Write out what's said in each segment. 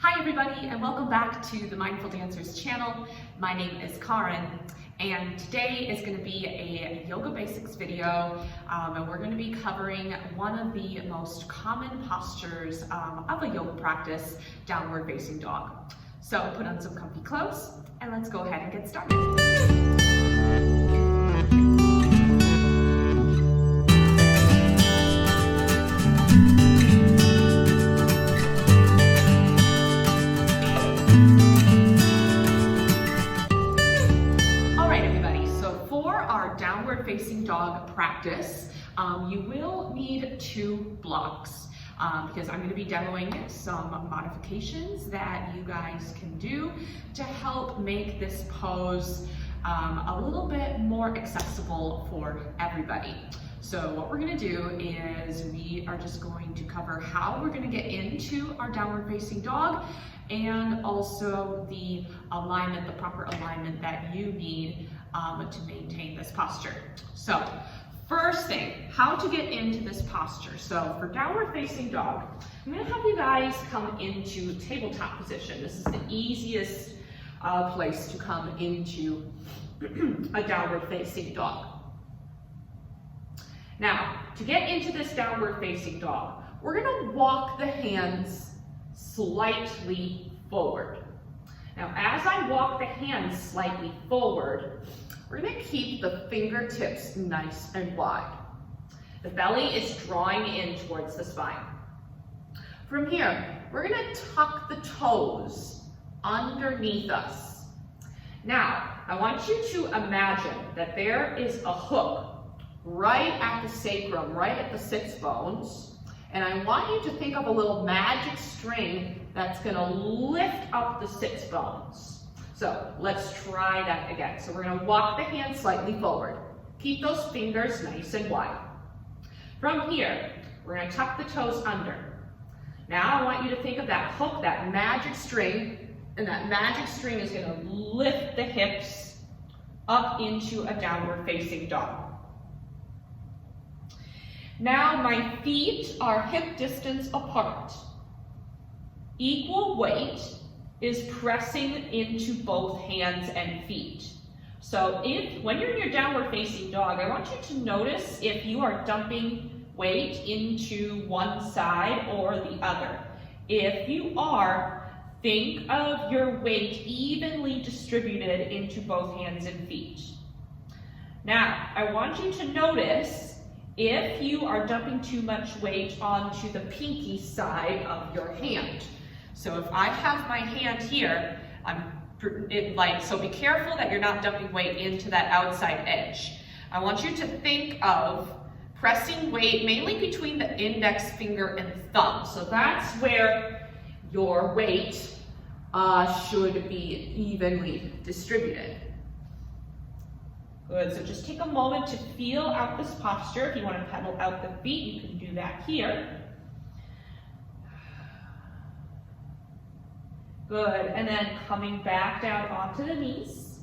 Hi everybody, and welcome back to the Mindful Dancers channel. My name is Karin, and today is going to be a yoga basics video, and we're going to be covering one of the most common postures of a yoga practice, downward facing dog. So put on some comfy clothes and let's go ahead and get started. Downward facing dog practice, you will need two blocks because I'm going to be demoing some modifications that you guys can do to help make this pose a little bit more accessible for everybody. So what we're going to do is we are just going to cover how we're going to get into our downward facing dog, and also the alignment, the proper alignment that you need to maintain this posture. So first thing, how to get into this posture. So for downward facing dog, I'm going to have you guys come into tabletop position. This is the easiest place to come into a downward facing dog. Now, to get into this downward facing dog, we're going to walk the hands slightly forward. Now, as I walk the hands slightly forward, we're going to keep the fingertips nice and wide. The belly is drawing in towards the spine. From here, we're going to tuck the toes underneath us. Now, I want you to imagine that there is a hook right at the sacrum, right at the sits bones, and I want you to think of a little magic string that's going to lift up the sits bones. So let's try that again. So we're going to walk the hands slightly forward. Keep those fingers nice and wide. From here, we're going to tuck the toes under. Now I want you to think of that hook, that magic string, and that magic string is going to lift the hips up into a downward facing dog. Now my feet are hip distance apart. Equal weight is pressing into both hands and feet. So when you're in your downward facing dog, I want you to notice if you are dumping weight into one side or the other. If you are, think of your weight evenly distributed into both hands and feet. Now, I want you to notice if you are dumping too much weight onto the pinky side of your hand. So if I have my hand here, so be careful that you're not dumping weight into that outside edge. I want you to think of pressing weight mainly between the index finger and thumb. So that's where your weight should be evenly distributed. Good, so just take a moment to feel out this posture. If you want to pedal out the feet, you can do that here. Good, and then coming back down onto the knees.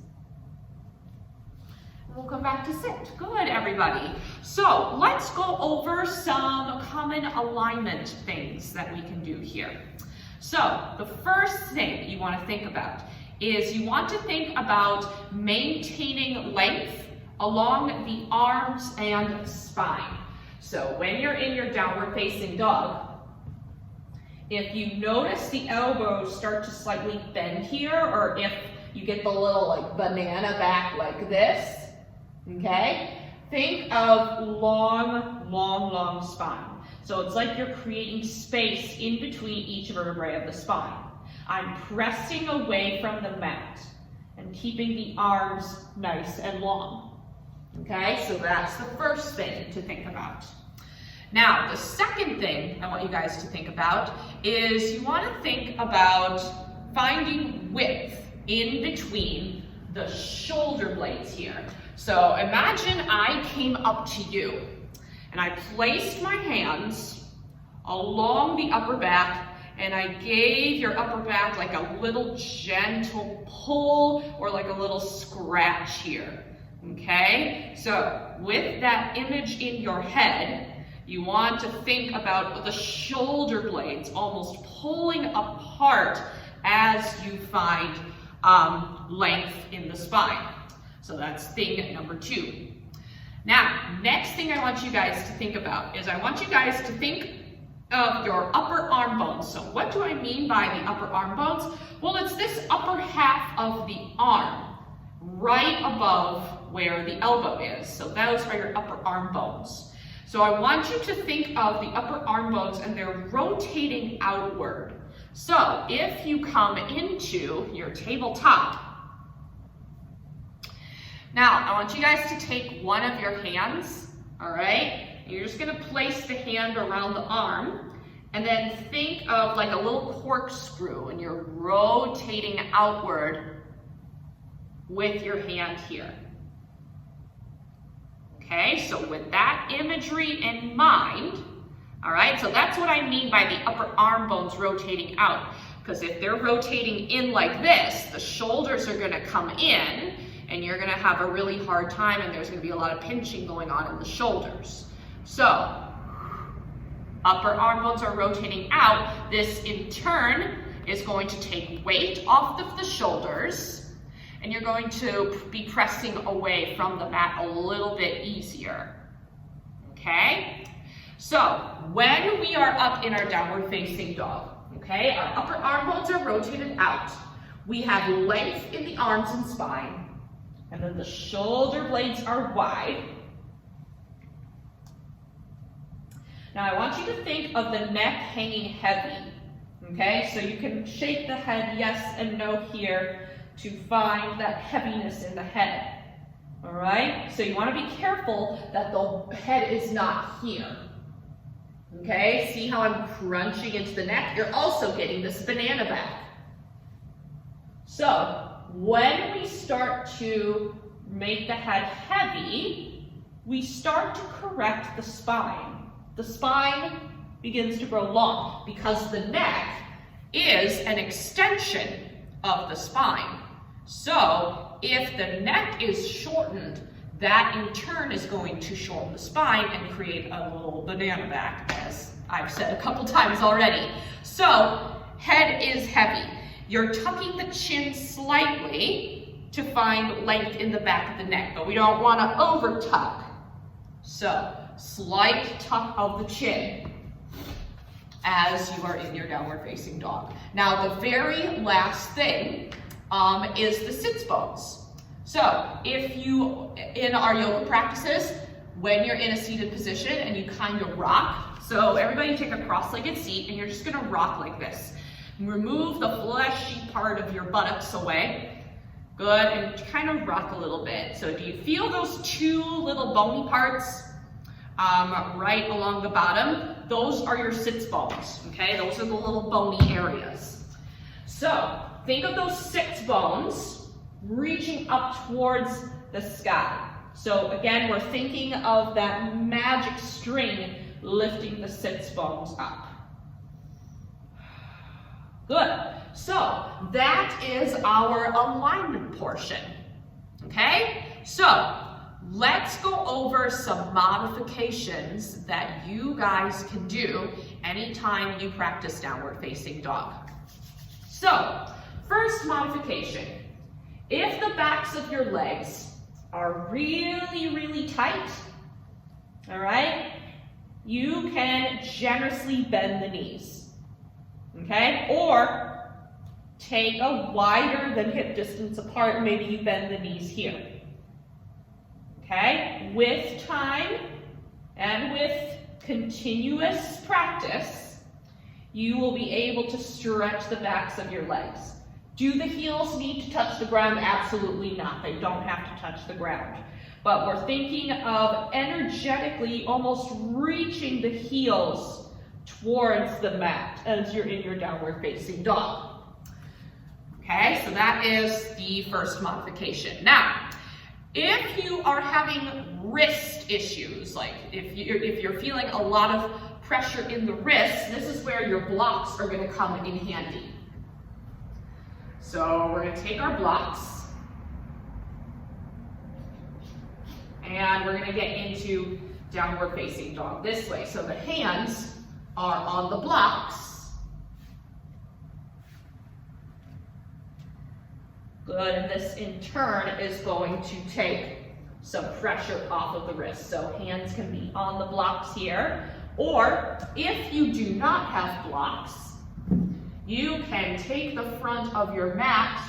We'll come back to sit. Good, everybody. So let's go over some common alignment things that we can do here. So the first thing you want to think about is you want to think about maintaining length along the arms and spine. So when you're in your downward facing dog, if you notice the elbows start to slightly bend here, or if you get the little like banana back like this, okay, think of long spine. So it's like you're creating space in between each vertebrae of the spine. I'm pressing away from the mat and keeping the arms nice and long. Okay, so that's the first thing to think about. Now, the second thing I want you guys to think about is you want to think about finding width in between the shoulder blades here. So imagine I came up to you and I placed my hands along the upper back and I gave your upper back like a little gentle pull or like a little scratch here. Okay, so with that image in your head, You want to think about the shoulder blades almost pulling apart as you find length in the spine. So that's thing number 2. Now, next thing I want you guys to think about is I want you guys to think of your upper arm bones. So what do I mean by the upper arm bones? Well, it's this upper half of the arm, right above where the elbow is. So those are your upper arm bones. So I want you to think of the upper arm bones and they're rotating outward. So if you come into your tabletop, now I want you guys to take one of your hands, all right? You're just gonna place the hand around the arm and then think of like a little corkscrew and you're rotating outward with your hand here. Okay, so with that imagery in mind, all right, so that's what I mean by the upper arm bones rotating out. Because if they're rotating in like this, the shoulders are gonna come in and you're gonna have a really hard time and there's gonna be a lot of pinching going on in the shoulders. So, upper arm bones are rotating out. This in turn is going to take weight off of the shoulders and you're going to be pressing away from the mat a little bit easier, okay? So, when we are up in our downward facing dog, okay, our upper arm bones are rotated out. We have length in the arms and spine, and then the shoulder blades are wide. Now I want you to think of the neck hanging heavy, okay? So you can shake the head yes and no here to find that heaviness in the head, all right? So you want to be careful that the head is not here, okay? See how I'm crunching into the neck? You're also getting this banana back. So when we start to make the head heavy, we start to correct the spine. The spine begins to grow long because the neck is an extension of the spine. So if the neck is shortened, that in turn is going to shorten the spine and create a little banana back, as I've said a couple times already. So head is heavy. You're tucking the chin slightly to find length in the back of the neck, but we don't want to over tuck. So slight tuck of the chin as you are in your downward facing dog. Now the very last thing is the sits bones. So if you, in our yoga practices, when you're in a seated position and you kind of rock, so everybody take a cross-legged seat and you're just gonna rock like this. Remove the fleshy part of your buttocks away. Good, and kind of rock a little bit. So do you feel those two little bony parts right along the bottom? Those are your sits bones, okay? Those are the little bony areas. So think of those sits bones reaching up towards the sky. So again, we're thinking of that magic string lifting the sits bones up. Good. So that is our alignment portion, okay? So let's go over some modifications that you guys can do anytime you practice downward facing dog. So first modification, if the backs of your legs are really, really tight, all right, you can generously bend the knees, okay? Or take a wider than hip distance apart, maybe you bend the knees here, okay? With time and with continuous practice, you will be able to stretch the backs of your legs. Do the heels need to touch the ground? Absolutely not. They don't have to touch the ground. But we're thinking of energetically almost reaching the heels towards the mat as you're in your downward facing dog. Okay, so that is the first modification. Now, if you are having wrist issues, like if you're feeling a lot of pressure in the wrists, this is where your blocks are going to come in handy. So we're going to take our blocks and we're going to get into downward facing dog this way. So the hands are on the blocks. Good, and this in turn is going to take some pressure off of the wrist. So hands can be on the blocks here, or if you do not have blocks, you can take the front of your mat,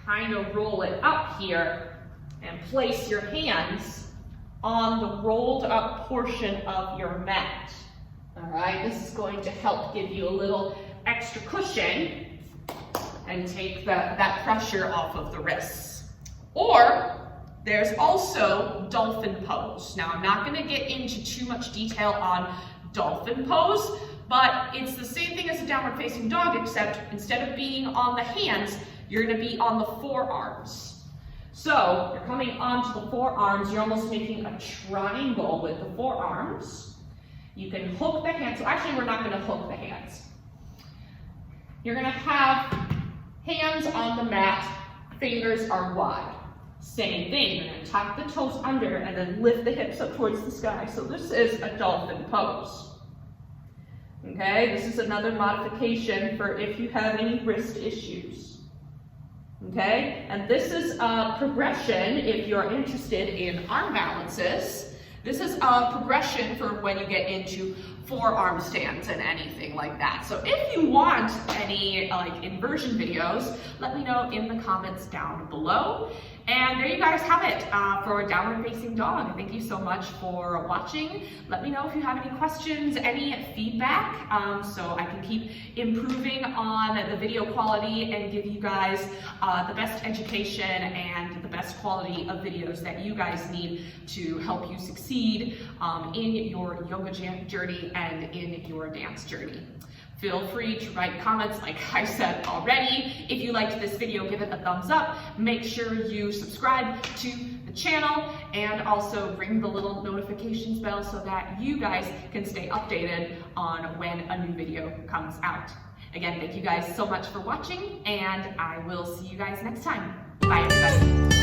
kind of roll it up here, and place your hands on the rolled up portion of your mat. All right, this is going to help give you a little extra cushion and take that pressure off of the wrists. Or there's also dolphin pose. Now, I'm not going to get into too much detail on dolphin pose, but it's the same thing as a downward facing dog, except instead of being on the hands, you're going to be on the forearms. So you're coming onto the forearms, you're almost making a triangle with the forearms. You can hook the hands. So actually, we're not going to hook the hands. You're going to have hands on the mat, fingers are wide. Same thing, you're going to tuck the toes under and then lift the hips up towards the sky. So this is a dolphin pose. Okay, this is another modification for if you have any wrist issues. Okay, and this is a progression if you're interested in arm balances. This is a progression for when you get into forearm stands and anything like that. So if you want any like inversion videos, let me know in the comments down below. And there you guys have it for a downward facing dog. Thank you so much for watching. Let me know if you have any questions, any feedback, so I can keep improving on the video quality and give you guys the best education and the best quality of videos that you guys need to help you succeed in your yoga journey and in your dance journey. Feel free to write comments like I said already. If you liked this video, give it a thumbs up. Make sure you subscribe to the channel and also ring the little notifications bell so that you guys can stay updated on when a new video comes out. Again, thank you guys so much for watching, and I will see you guys next time. Bye, everybody.